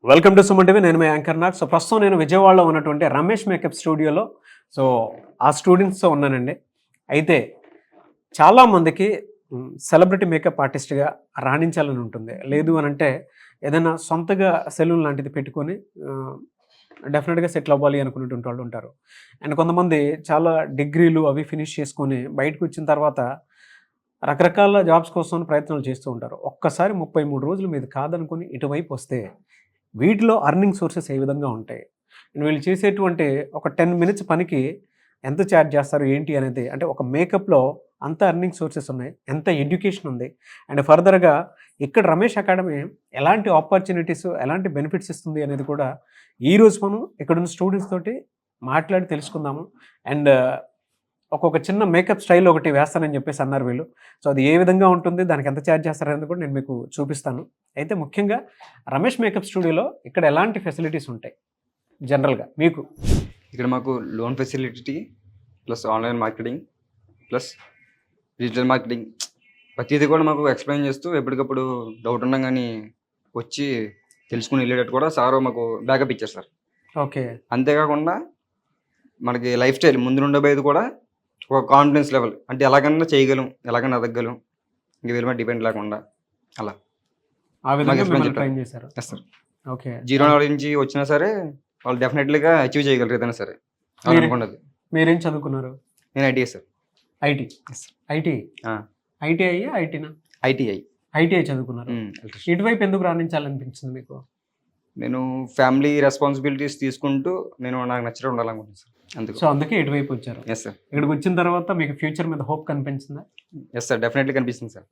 Welcome to Suman TV. నేను మీ anchor Nag. So ప్రస్తుతం నేను విజయవాడలో ఉన్నటువంటి రమేష్ మేకప్ స్టూడియోలో ఆ స్టూడెంట్స్తో ఉన్నానండి. అయితే చాలామందికి సెలబ్రిటీ మేకప్ ఆర్టిస్ట్గా రాణించాలని ఉంటుంది. లేదు అని అంటే ఏదైనా సొంతగా సెలూన్ లాంటిది పెట్టుకొని డెఫినెట్గా సెటిల్ అవ్వాలి అనుకునేటువంటి వాళ్ళు ఉంటారు. అండ్ కొంతమంది చాలా డిగ్రీలు అవి ఫినిష్ చేసుకొని బయటకు వచ్చిన తర్వాత రకరకాల జాబ్స్ కోసం ప్రయత్నాలు చేస్తూ ఉంటారు. ఒక్కసారి 33 రోజులు మీద కాదనుకుని ఇటువైపు వస్తే వీటిలో అర్నింగ్ సోర్సెస్ ఏ విధంగా ఉంటాయి, వీళ్ళు చేసేటువంటి ఒక 10 మినిట్స్ పనికి ఎంత ఛార్జ్ చేస్తారు ఏంటి అనేది, అంటే ఒక మేకప్లో అంత అర్నింగ్ సోర్సెస్ ఉన్నాయి, ఎంత ఎడ్యుకేషన్ ఉంది, అండ్ ఫర్దర్గా ఇక్కడ రమేష్ అకాడమీ ఎలాంటి ఆపర్చునిటీస్ ఎలాంటి బెనిఫిట్స్ ఇస్తుంది అనేది కూడా ఈరోజు మనం ఇక్కడ ఉన్న స్టూడెంట్స్ తోటి మాట్లాడి తెలుసుకుందాము. అండ్ ఒక్కొక్క చిన్న మేకప్ స్టైల్ ఒకటి వేస్తానని చెప్పేసి అన్నారు వీళ్ళు. సో అది ఏ విధంగా ఉంటుంది, దానికి ఎంత ఛార్జ్ చేస్తారనేది కూడా నేను మీకు చూపిస్తాను. అయితే ముఖ్యంగా రమేష్ మేకప్ స్టూడియోలో ఇక్కడ ఎలాంటి ఫెసిలిటీస్ ఉంటాయి జనరల్గా మీకు? ఇక్కడ మాకు loan facility plus online marketing plus digital marketing ప్రతిదీ కూడా మాకు ఎక్స్ప్లెయిన్ చేస్తూ ఎప్పటికప్పుడు డౌట్ ఉన్నా కానీ వచ్చి తెలుసుకుని వెళ్ళేటట్టు కూడా సార్ మాకు బ్యాకప్ ఇచ్చారు సార్. ఓకే. అంతేకాకుండా మనకి లైఫ్ స్టైల్ ముందు ఉండబోయేది కూడా ఒక కాన్ఫిడెన్స్ లెవెల్, అంటే ఎలాగన్నా చేయగలం, ఎలాగన్నా ఎదగలం, ఇంక వీళ్ళ మీద డిపెండ్ లేకుండా అలా ఆ విధంగా explain మిమ్మల్ని చేస్తారు. ట్రైన్ చేశారు. Yes sir. Okay. Zero knowledge నుంచి వచ్చినా సరే వాళ్ళు డెఫినెట్లీగా అచీవ్ చేయగలరు ఏదైనా సరే మీరు- అనుకున్నది. మీరేం చదువుకున్నారు? నేను ITI sir. IT. Yes. ITI. ITI ఐటీనా? ఐటీఐ ఐటీఐ చదువుకున్నారు. ఇటువైపు ఎందుకు రాణించాలనిపించింది మీకు? నేను ఫ్యామిలీ రెస్పాన్సిబిలిటీస్ తీసుకుంటూ నాకు నచ్చినట్టు ఉండాలనుకుంటున్నాను సార్. అందుకు సో అందుకే ఇటువైపు వచ్చారు. Yes sir. ఇక్కడికి వచ్చిన తర్వాత మీకు ఫ్యూచర్ మీద హోప్ కనిపించిందా? ఎస్ సార్, డెఫినెట్లీ కనిపిస్తుంది సార్.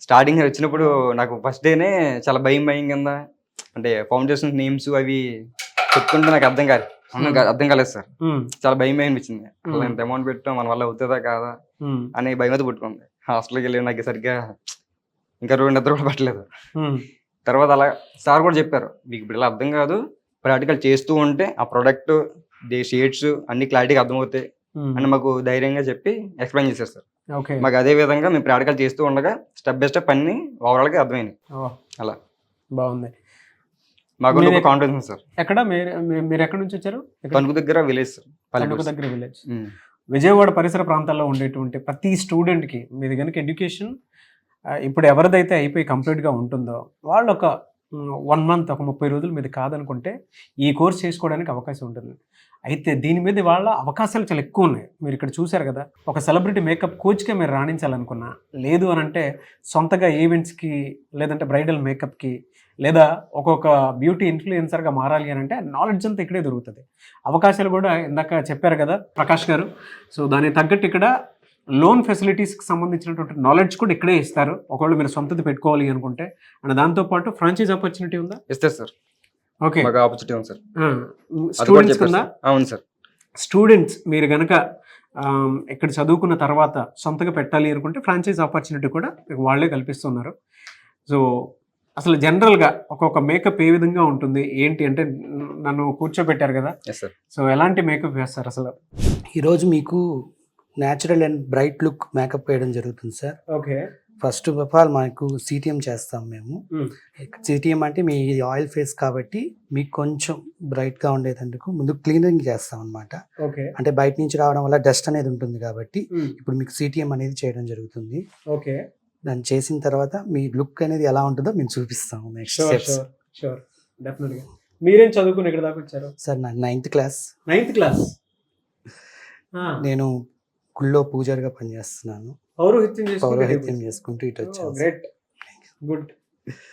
స్టార్టింగ్ వచ్చినప్పుడు నాకు ఫస్ట్ డేనే చాలా భయం కింద, అంటే ఫౌండేషన్ నేమ్స్ అవి చెప్తుంటే నాకు అర్థం కాలేదు సార్. చాలా భయం అనిపించింది. అసలు ఎంత అమౌంట్ పెట్టాం, మన వల్ల అవుతుందా కాదా అని భయం అయితే పుట్టుకుంది. హాస్టల్కి వెళ్ళి నాకు సరిగ్గా ఇంకా 2 నిద్ర కూడా పట్టలేదు. తర్వాత అలా సార్ కూడా చెప్పారు, మీకు ఇప్పుడు ఇలా అర్థం కాదు, ప్రాక్టికల్ చేస్తూ ఉంటే ఆ ప్రొడక్ట్ షేడ్స్ అన్ని క్లారిటీగా అర్థమవుతాయి అని మాకు ధైర్యంగా చెప్పి ఎక్స్ప్లెయిన్ చేశారు సార్. ఓకే. మాకు అదే విధంగా మేము ప్రాక్టికల్ చేస్తూ ఉండగా స్టెప్ బై స్టెప్ అన్ని ఓవరాల్ గా అర్థమైంది. అలా బాగుంది. మాకు ఒక కాన్ఫిడెన్స్ సార్. ఎక్కడ మీరు ఎక్కడి నుంచి వచ్చారు? తణుకు దగ్గర విలేజ్ సార్. తణుకు దగ్గర విలేజ్. విజయవాడ పరిసర ప్రాంతాల్లో ఉండేటువంటి ప్రతి స్టూడెంట్కి మీది కనుక ఎడ్యుకేషన్ ఇప్పుడు ఎవరిదైతే అయిపోయి కంప్లీట్గా ఉంటుందో వాళ్ళు ఒక 1 మంత్, ఒక 30 రోజులు మీద కాదనుకుంటే ఈ కోర్స్ చేసుకోవడానికి అవకాశం ఉంటుంది. అయితే దీని మీద వాళ్ళ అవకాశాలు చాలా ఎక్కువ ఉన్నాయి. మీరు ఇక్కడ చూశారు కదా, ఒక సెలబ్రిటీ మేకప్ కోచ్గా మీరు రాణించాలనుకున్నా, లేదు అని అంటే సొంతగా ఈవెంట్స్కి, లేదంటే బ్రైడల్ మేకప్కి, లేదా ఒక్కొక్క బ్యూటీ ఇన్ఫ్లుయెన్సర్గా మారాలి అని అంటే నాలెడ్జ్ అంతా ఇక్కడే దొరుకుతుంది. అవకాశాలు కూడా ఇందాక చెప్పారు కదా ప్రకాష్ గారు. సో దానికి తగ్గట్టు ఇక్కడ లోన్ ఫెసిలిటీస్కి సంబంధించినటువంటి నాలెడ్జ్ కూడా ఇక్కడే ఇస్తారు, ఒకవేళ మీరు సొంతది పెట్టుకోవాలి అనుకుంటే. అండ్ దాంతోపాటు ఫ్రాంచైజ్ ఆపర్చునిటీ ఉందా? ఇస్తారు సార్. ఓకే. మాకు ఆపర్చునిటీ ఉంది సార్. స్టూడెంట్స్ కింద? అవును సార్. స్టూడెంట్స్ మీరు కనుక ఇక్కడ చదువుకున్న తర్వాత సొంతగా పెట్టాలి అనుకుంటే ఫ్రాంచైజ్ ఆపర్చునిటీ కూడా వాళ్ళే కల్పిస్తున్నారు. సో అసలు జనరల్గా ఒక్కొక్క మేకప్ ఏ విధంగా ఉంటుంది ఏంటి అంటే, నన్ను కూర్చోబెట్టారు కదా, సో ఎలాంటి మేకప్ వేస్తారు అసలు? ఈరోజు మీకు natural and bright look makeup వేయడం జరుగుతుంది sir. Okay. First of all మనకు సిటిఎం చేస్తాం మేము. సిటిఎం అంటే మీ ఆయిల్ ఫేస్ కాబట్టి మీకు కొంచెం బ్రైట్గా ఉండేందుకు ముందు క్లీనింగ్ చేస్తాం అనమాట. ఓకే. అంటే బయట నుంచి రావడం వల్ల డస్ట్ అనేది ఉంటుంది కాబట్టి ఇప్పుడు మీకు సిటిఎం అనేది చేయడం జరుగుతుంది. ఓకే. దాన్ని చేసిన తర్వాత మీ లుక్ అనేది ఎలా ఉంటుందో మేము చూపిస్తాము నెక్స్ట్ స్టెప్స్. షూర్, డెఫినెట్గా. మీరేం చదువుకుని ఇక్కడ దాకా వచ్చారు? సార్ నాకు 9th క్లాస్. 9th class. నేను గుళ్ళో పూజారిగా పనిచేస్తున్నాను. పౌరోహిత్యం చేసుకుంటూ ఇటు వచ్చాను. Great, good.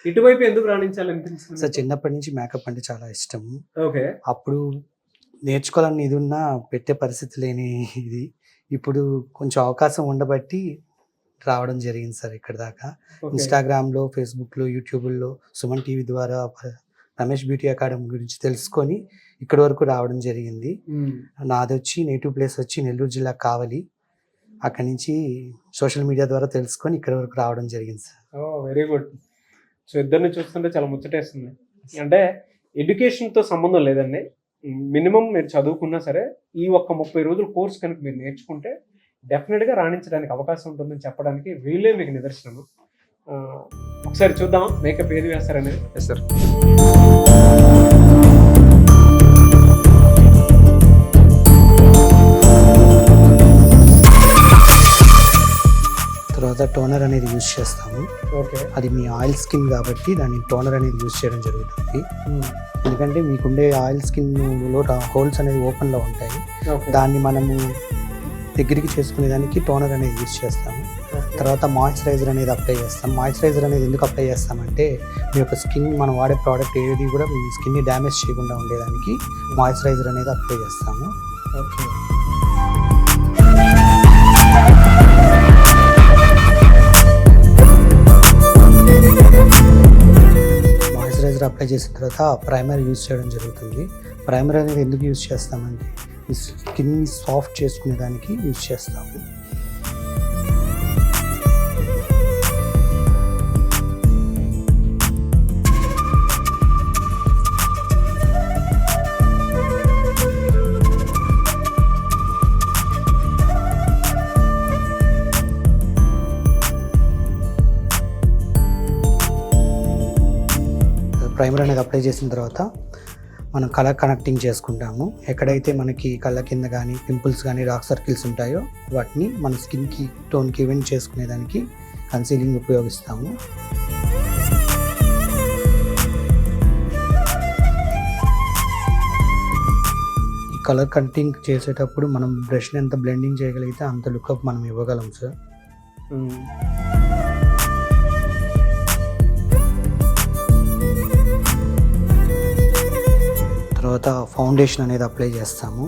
ఇటువైపు ఎందుకు రాణించాలనిపించింది? సార్ చిన్నప్పటి నుంచి మేకప్ అంటే చాలా ఇష్టం. ఓకే. అప్పుడు నేర్చుకోవాలని ఇది ఉన్నా పెట్టే పరిస్థితి లేని ఇది, ఇప్పుడు కొంచెం అవకాశం ఉండబట్టి రావడం జరిగింది సార్ ఇక్కడ దాకా. ఇన్స్టాగ్రామ్లో, ఫేస్బుక్లో, యూట్యూబ్లో, సుమన్ టీవీ ద్వారా రమేష్ బ్యూటీ అకాడమీ గురించి తెలుసుకొని ఇక్కడి వరకు రావడం జరిగింది. నాది వచ్చి నేటివ్ ప్లేస్ వచ్చి నెల్లూరు జిల్లా కావలి. అక్కడి నుంచి సోషల్ మీడియా ద్వారా తెలుసుకొని ఇక్కడి వరకు రావడం జరిగింది సార్. Very good. సో ఇద్దరిని చూస్తుంటే చాలా ముచ్చటేస్తుంది. అంటే ఎడ్యుకేషన్తో సంబంధం లేదండి, మినిమం మీరు చదువుకున్నా సరే ఈ ఒక్క 30 రోజుల కోర్స్ కనుక మీరు నేర్చుకుంటే డెఫినెట్గా రాణించడానికి అవకాశం ఉంటుందని చెప్పడానికి వీళ్ళే మీకు నిదర్శనము. ఒకసారి చూద్దాం మేకప్ ఏది వేస్తారనేది. Yes sir. తర్వాత టోనర్ అనేది యూజ్ చేస్తాము. ఓకే. అది మీ ఆయిల్ స్కిన్ కాబట్టి దాన్ని టోనర్ అనేది యూజ్ చేయడం జరుగుతుంది. ఎందుకంటే మీకుండే ఆయిల్ స్కిన్లో హోల్స్ అనేది ఓపెన్లో ఉంటాయి, దాన్ని మనము దగ్గరికి చేసుకునేదానికి టోనర్ అనేది యూజ్ చేస్తాము. తర్వాత మాయిశ్చరైజర్ అనేది అప్లై చేస్తాం. మాయిశ్చరైజర్ అనేది ఎందుకు అప్లై చేస్తామంటే మీ యొక్క స్కిన్ మనం వాడే ప్రోడక్ట్ ఏది కూడా మీ స్కిన్ని డ్యామేజ్ చేయకుండా ఉండేదానికి మాయిశ్చరైజర్ అనేది అప్లై చేస్తాము. ఓకే. మాయిశ్చరైజర్ అప్లై చేసిన తర్వాత ప్రైమర్ యూజ్ చేయడం జరుగుతుంది. ప్రైమర్ అనేది ఎందుకు యూజ్ చేస్తామంటే మీ స్కిన్ని సాఫ్ట్ చేసుకునేదానికి యూజ్ చేస్తాము. ప్రైమర్ అనేది అప్లై చేసిన తర్వాత మనం కలర్ కనెక్టింగ్ చేసుకుంటాము. ఎక్కడైతే మనకి కళ్ళ కింద కానీ పింపుల్స్ కానీ డార్క్ సర్కిల్స్ ఉంటాయో వాటిని మన స్కిన్కి టోన్కి ఈవెంట్ చేసుకునేదానికి కన్సీలింగ్ ఉపయోగిస్తాము. ఈ కలర్ కనెక్టింగ్ చేసేటప్పుడు మనం బ్రష్ని ఎంత బ్లెండింగ్ చేయగలిగితే అంత లుక్అప్ మనం ఇవ్వగలం సార్. తర్వాత ఫౌండేషన్ అనేది అప్లై చేస్తాము.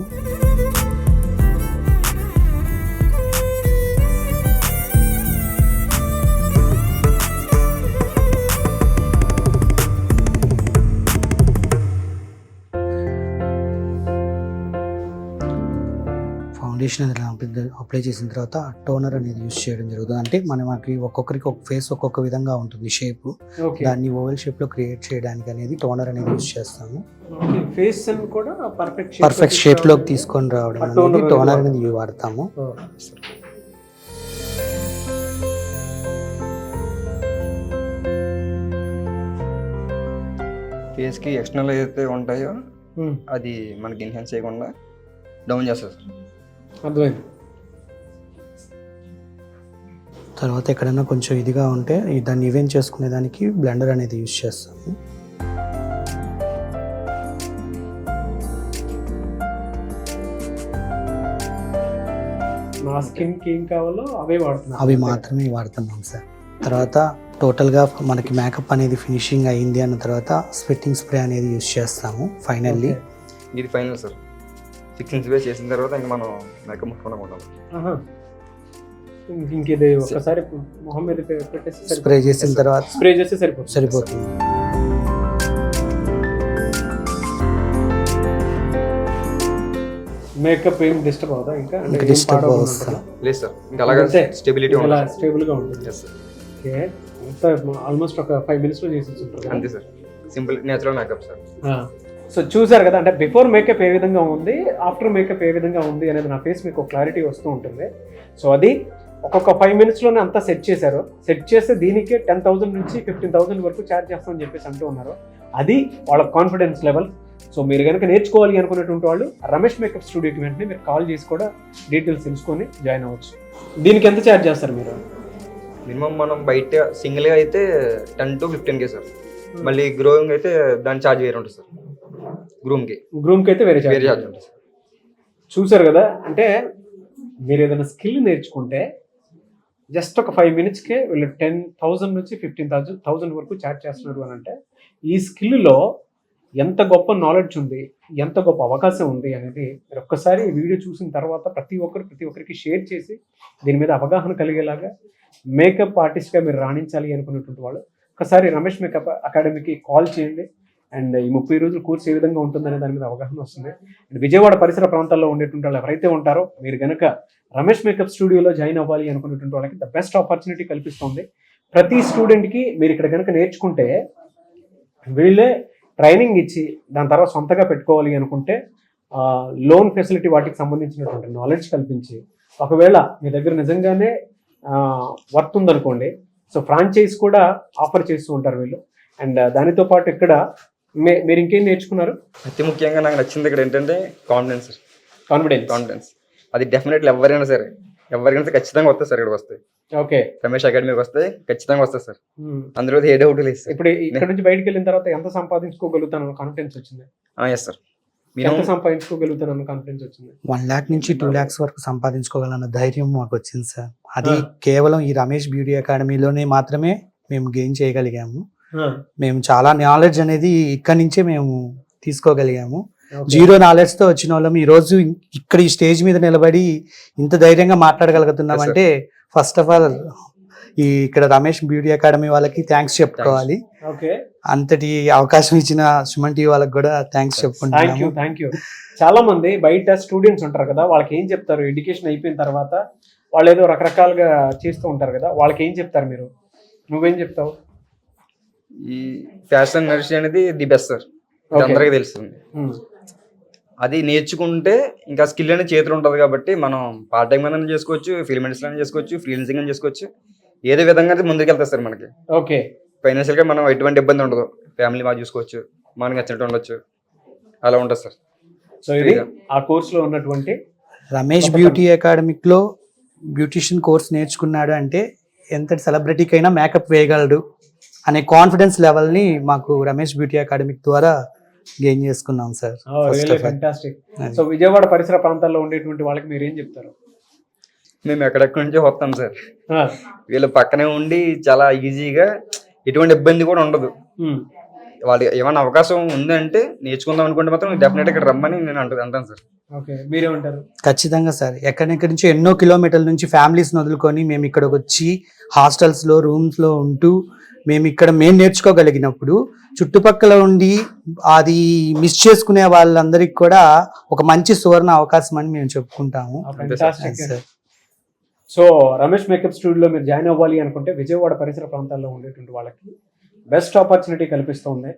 ఫౌండేషన్ అనేది అప్లై చేసిన తర్వాత టోనర్ అనేది యూజ్ చేయడం జరుగుతుంది. అంటే మనకి ఒక్కొక్కరికి ఒక ఫేస్ ఒక్కొక్క విధంగా ఉంటుంది షేప్, దాన్ని ఓవెల్ షేప్ లో క్రియేట్ చేయడానికి అనేది టోనర్ అనేది యూజ్ చేస్తాము. ఫేస్ కూడా పర్ఫెక్ట్ షేప్ లోకి తీసుకొని రావడం అనేది టోనర్ అనేది వాడతాము. ఫేస్ కి ఎక్స్టర్నల్ ఏదైతే ఉంటాయో అది మనకి ఎన్హాన్స్ చేయకుండా డౌన్ చేస్తుంది. అర్థమైంది. తర్వాత ఎక్కడైనా కొంచెం ఇదిగా ఉంటే దాన్ని ఈవెంట్ చేసుకునే దానికి బ్లెండర్ అనేది యూజ్ చేస్తాము. మా స్కిన్కి ఏం కావాలో అవి మాత్రమే వాడుతున్నాం సార్. తర్వాత టోటల్గా మనకి మేకప్ అనేది ఫినిషింగ్ అయ్యింది అన్న తర్వాత స్వెట్టింగ్ స్ప్రే అనేది యూజ్ చేస్తాము. ఫైనల్లీ ఇది ఫైనల్ సార్. ఫిక్సింగ్ స్ప్రే చేసిన తర్వాత ఇంకా మనం మేకప్ ముట్టుకుండా ఉండాలి. ఇంకేది ఒకసారి మొహం మీద పెట్టేసి స్ప్రే చేసిన తర్వాత స్ప్రే చేస్తే సరిపోతుంది. మేకప్ ఏం డిస్టర్బ్ అవుతా ఇంకా డిస్టర్బ్ అవుతా లేదు సార్. ఇంకా అలాగే స్టెబిలిటీ ఉంటుంది, స్టేబుల్గా ఉంటుంది. ఓకే. ఆల్మోస్ట్ ఒక 5 minutes లో చేసి ఉంటారు. అంతే sir. Simple natural makeup sir. So చూసారు కదా, అంటే బిఫోర్ మేకప్ ఏ విధంగా ఉంది, ఆఫ్టర్ మేకప్ ఏ విధంగా ఉంది అనేది నా ఫేస్ మీకు క్లారిటీ వస్తూ ఉంటుంది. సో అది ఒక్కొక్క 5 minutes లోనే అంతా సెట్ చేశారు. సెట్ చేస్తే దీనికే 10,000 నుంచి 15,000 వరకు ఛార్జ్ చేస్తామని చెప్పేసి అంటూ ఉన్నారు. అది వాళ్ళ కాన్ఫిడెన్స్ లెవెల్. సో మీరు కనుక నేర్చుకోవాలి అనుకునేటువంటి వాళ్ళు రమేష్ మేకప్ స్టూడియోకి వెంటనే మీరు కాల్ చేసి కూడా డీటెయిల్స్ తెలుసుకొని జాయిన్ అవ్వచ్చు. దీనికి ఎంత ఛార్జ్ చేస్తారు మీరు? మినిమం మనం బయట సింగిల్గా అయితే 10 to 15K సార్. మళ్ళీ గ్రోయింగ్ అయితే దాని ఛార్జ్ వేరే ఉంటుంది సార్. గ్రూమ్కి అయితే వేరే ఛార్జ్ ఉంటుంది సార్. చూసారు కదా, అంటే మీరు ఏదైనా స్కిల్ నేర్చుకుంటే జస్ట్ ఒక 5 minutesకే వీళ్ళు 10,000 నుంచి 15,000 వరకు ఛార్జ్ చేస్తున్నారు అని అంటే ఈ స్కిల్లో ఎంత గొప్ప నాలెడ్జ్ ఉంది, ఎంత గొప్ప అవకాశం ఉంది అనేది మీరు ఒక్కసారి ఈ వీడియో చూసిన తర్వాత ప్రతి ఒక్కరికి షేర్ చేసి దీని మీద అవగాహన కలిగేలాగా మేకప్ ఆర్టిస్ట్గా మీరు రాణించాలి అనుకున్నటువంటి వాళ్ళు ఒకసారి రమేష్ మేకప్ అకాడమీకి కాల్ చేయండి. అండ్ ఈ 30 రోజుల కోర్స్ ఏ విధంగా ఉంటుందనే దాని మీద అవగాహన వస్తుంది. అండ్ విజయవాడ పరిసర ప్రాంతాల్లో ఉండేటువంటి వాళ్ళు ఎవరైతే ఉంటారో మీరు కనుక రమేష్ మేకప్ స్టూడియోలో జాయిన్ అవ్వాలి అనుకునేటువంటి వాళ్ళకి ద బెస్ట్ ఆపర్చునిటీ కల్పిస్తుంది. ప్రతి స్టూడెంట్కి మీరు ఇక్కడ కనుక నేర్చుకుంటే వీళ్ళే ట్రైనింగ్ ఇచ్చి దాని తర్వాత సొంతగా పెట్టుకోవాలి అనుకుంటే లోన్ ఫెసిలిటీ వాటికి సంబంధించినటువంటి నాలెడ్జ్ కల్పించి, ఒకవేళ మీ దగ్గర నిజంగానే వర్త్ ఉందనుకోండి, సో ఫ్రాంచైజ్ కూడా ఆఫర్ చేస్తూ ఉంటారు వీళ్ళు. అండ్ దానితో పాటు ఇక్కడ మీరు ఇంకేం నేర్చుకున్నారు? అతి ముఖ్యంగా నాకు నచ్చింది ఇక్కడ ఏంటంటే కాన్ఫిడెన్స్. అది డెఫినెట్లీ ఎవరైనా సరే ఎవరికైనా సరే ఖచ్చితంగా వస్తాయి సార్, ఇక్కడ వస్తాయి. ఓకే. రమేష్ అకాడమీకి వస్తాయి, ఖచ్చితంగా వస్తాయి సార్. అందులో ఏ డౌట్ లేదు సార్. ఇప్పుడు ఇక్కడ నుంచి బయటకు వెళ్ళిన తర్వాత ఎంత సంపాదించుకోగలుగుతాను కాన్ఫిడెన్స్ వచ్చింది? Yes sir. ఎంత సంపాదించుకోగలుగుతాను కాన్ఫిడెన్స్ వచ్చింది? 1 lakh నుంచి 2 lakhs వరకు సంపాదించుకోగలన్న ధైర్యం మాకు వచ్చింది సార్. అది కేవలం ఈ రమేష్ బ్యూటీ అకాడమీలోనే మాత్రమే మేము గెయిన్ చేయగలిగాము. మేము చాలా నాలెడ్జ్ అనేది ఇక్కడి నుంచే మేము తీసుకోగలిగాము. జీరో నాలెడ్జ్ తో వచ్చిన వాళ్ళం ఈ రోజు ఇక్కడ ఈ స్టేజ్ మీద నిలబడి ఇంత ధైర్యంగా మాట్లాడగలుగుతున్నాం అంటే ఫస్ట్ ఆఫ్ ఆల్ ఈ ఇక్కడ రమేష్ బ్యూటీ అకాడమీ వాళ్ళకి థ్యాంక్స్ చెప్పుకోవాలి. అంతటి అవకాశం ఇచ్చిన సుమన్ టీవీ వాళ్ళకి కూడా థ్యాంక్స్ చెప్పుకుంటున్నాము. Thank you. చాలా మంది బయట స్టూడెంట్స్ ఉంటారు కదా, వాళ్ళకి ఏం చెప్తారు? ఎడ్యుకేషన్ అయిపోయిన తర్వాత వాళ్ళు ఏదో రకరకాలుగా చేస్తూ ఉంటారు కదా, వాళ్ళకి ఏం చెప్తారు మీరు? నువ్వేం చెప్తావు? ఈ ఫ్యాషన్ ఇండస్ట్రీ అనేది ది బెస్ట్ సార్, అందరికీ తెలుస్తుంది. అది నేర్చుకుంటే ఇంకా స్కిల్ అనేది చేతులు ఉంటుంది కాబట్టి మనం పార్ట్ టైం అయినా చేసుకోవచ్చు, ఫిల్మ్ ఇండస్ట్రీ అయినా చేసుకోవచ్చు, ఫ్రీలాన్సింగ్ అయినా చేసుకోవచ్చు. ఏదో విధంగా ముందుకు వెళ్తారు సార్. మనకి ఓకే ఫైనాన్షియల్ గా మనం ఎటువంటి ఇబ్బంది ఉండదు, ఫ్యామిలీ బాగా చూసుకోవచ్చు, మనకి నచ్చినట్టు ఉండొచ్చు, అలా ఉంటుంది సార్. సో ఇది ఆ కోర్సులో ఉన్నటువంటి రమేష్ బ్యూటీ అకాడమిక్ లో బ్యూటిషియన్ కోర్స్ నేర్చుకున్నాడు అంటే ఎంతటి సెలబ్రిటీకైనా మేకప్ వేయగలడు అనే కాన్ఫిడెన్స్ లెవెల్ ని మాకు రమేష్ బ్యూటీ అకాడమిక్ ద్వారా గెయిన్ చేసుకున్నాం సార్. ఫ్యాంటాస్టిక్. సో విజయవాడ పరిసర ప్రాంతాల్లో ఉండేటువంటి వాళ్ళకి మీరు ఏం చెప్తారు? మేము ఎక్కడెక్కడి నుంచో వస్తాం సార్, వీళ్ళ పక్కనే ఉండి చాలా ఈజీగా ఎటువంటి ఇబ్బంది కూడా ఉండదు. వాళ్ళు ఏమైనా అవకాశం ఉందంటే నేర్చుకుందాం అనుకుంటే మాత్రం డెఫినెట్ ఇక్కడ రమ్మని నేను అంటాను సార్. మీరేమంటారు? ఖచ్చితంగా సార్. ఎక్కడెక్కడి నుంచి ఎన్నో కిలోమీటర్ల నుంచి ఫ్యామిలీస్ వదులుకొని మేము ఇక్కడికి వచ్చి హాస్టల్స్ లో రూమ్స్ లో ఉంటూ మేము నేర్చుకోగలిగినప్పుడు చుట్టుపక్కల ఉండి అది మిస్ చేసుకునే వాళ్ళందరికీ కూడా ఒక మంచి సువర్ణ అవకాశం అని మేము చెప్పుకుంటాము. సో రమేష్ మేకప్ స్టూడియోలో మీరు జాయిన్ అవ్వాలి అనుకుంటే విజయవాడ పరిసర ప్రాంతాల్లో ఉండేటువంటి వాళ్ళకి బెస్ట్ ఆపర్చునిటీ కల్పిస్తుంది.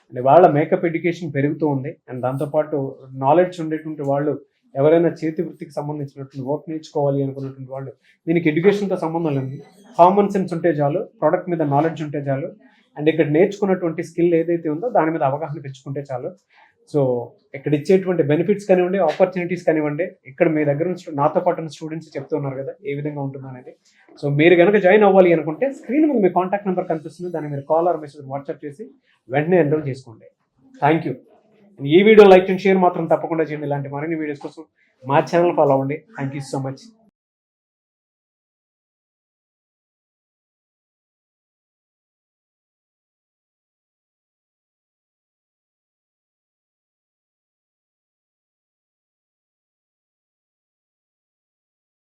అండ్ వాళ్ళ మేకప్ ఎడ్యుకేషన్ పెరుగుతూ ఉంది. అండ్ దాంతోపాటు నాలెడ్జ్ ఉండేటువంటి వాళ్ళు, ఎవరైనా చేతి వృత్తికి సంబంధించినటువంటి వర్క్ నేర్చుకోవాలి అనుకున్నటువంటి వాళ్ళు, దీనికి ఎడ్యుకేషన్తో సంబంధం లేదు, కామన్ సెన్స్ ఉంటే చాలు, ప్రోడక్ట్ మీద నాలెడ్జ్ ఉంటే చాలు, అండ్ ఇక్కడ నేర్చుకున్నటువంటి స్కిల్ ఏదైతే ఉందో దాని మీద అవగాహన పెంచుకుంటే చాలు. సో ఇక్కడ ఇచ్చేటువంటి బెనిఫిట్స్ కానివ్వండి, ఆపర్చునిటీస్ కానివ్వండి, ఇక్కడ మీ దగ్గర నుంచి నాతో పాటు ఉన్న స్టూడెంట్స్ చెప్తున్నారు కదా ఏ విధంగా ఉంటుంది అనేది. సో మీరు కనుక జాయిన్ అవ్వాలి అనుకుంటే స్క్రీన్ మీద మీ కాంటాక్ట్ నెంబర్ కనిపిస్తుంది, దాన్ని మీరు కాల్ ఆర్ మెసేజ్ వాట్సాప్ చేసి వెంటనే ఎన్రోల్ చేసుకోండి. Thank you. ఈ వీడియో లైక్ అండ్ షేర్ మాత్రం తప్పకుండా చేయండి. ఇలాంటి మరిన్ని వీడియోస్ కోసం మా ఛానల్ ఫాలో అవ్వండి. Thank you so much.